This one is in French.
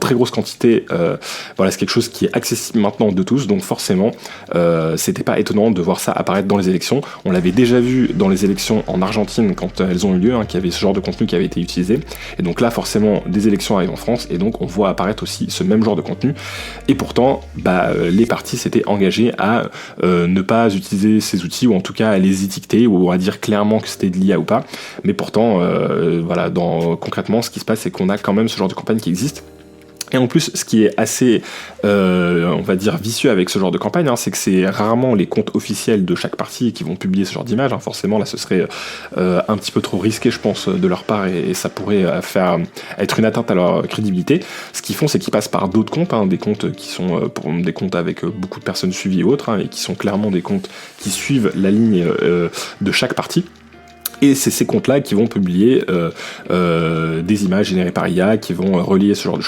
très grosse quantité, voilà, c'est quelque chose qui est accessible maintenant de tous, donc forcément, c'était pas étonnant de voir ça apparaître dans les élections. On l'avait déjà vu dans les élections en Argentine quand elles ont eu lieu, qu'il y avait ce genre de contenu qui avait été utilisé. Et donc là, forcément, des élections arrivent en France, et donc on voit apparaître aussi ce même genre de contenu. Et pourtant, les partis s'étaient engagés à ne pas utiliser ces outils, ou en tout cas à les étiqueter, ou à dire clairement que c'était de l'IA ou pas. Mais pourtant, voilà, concrètement, ce qui se passe, c'est qu'on a quand même ce genre de campagne qui existe. Et en plus, ce qui est assez, on va dire, vicieux avec ce genre de campagne, c'est que c'est rarement les comptes officiels de chaque parti qui vont publier ce genre d'image. Forcément, là, ce serait un petit peu trop risqué, je pense, de leur part, et ça pourrait être une atteinte à leur crédibilité. Ce qu'ils font, c'est qu'ils passent par d'autres comptes, des comptes qui sont des comptes avec beaucoup de personnes suivies et autres, et qui sont clairement des comptes qui suivent la ligne de chaque parti. Et c'est ces comptes-là qui vont publier des images générées par IA, qui vont relier ce genre de choses.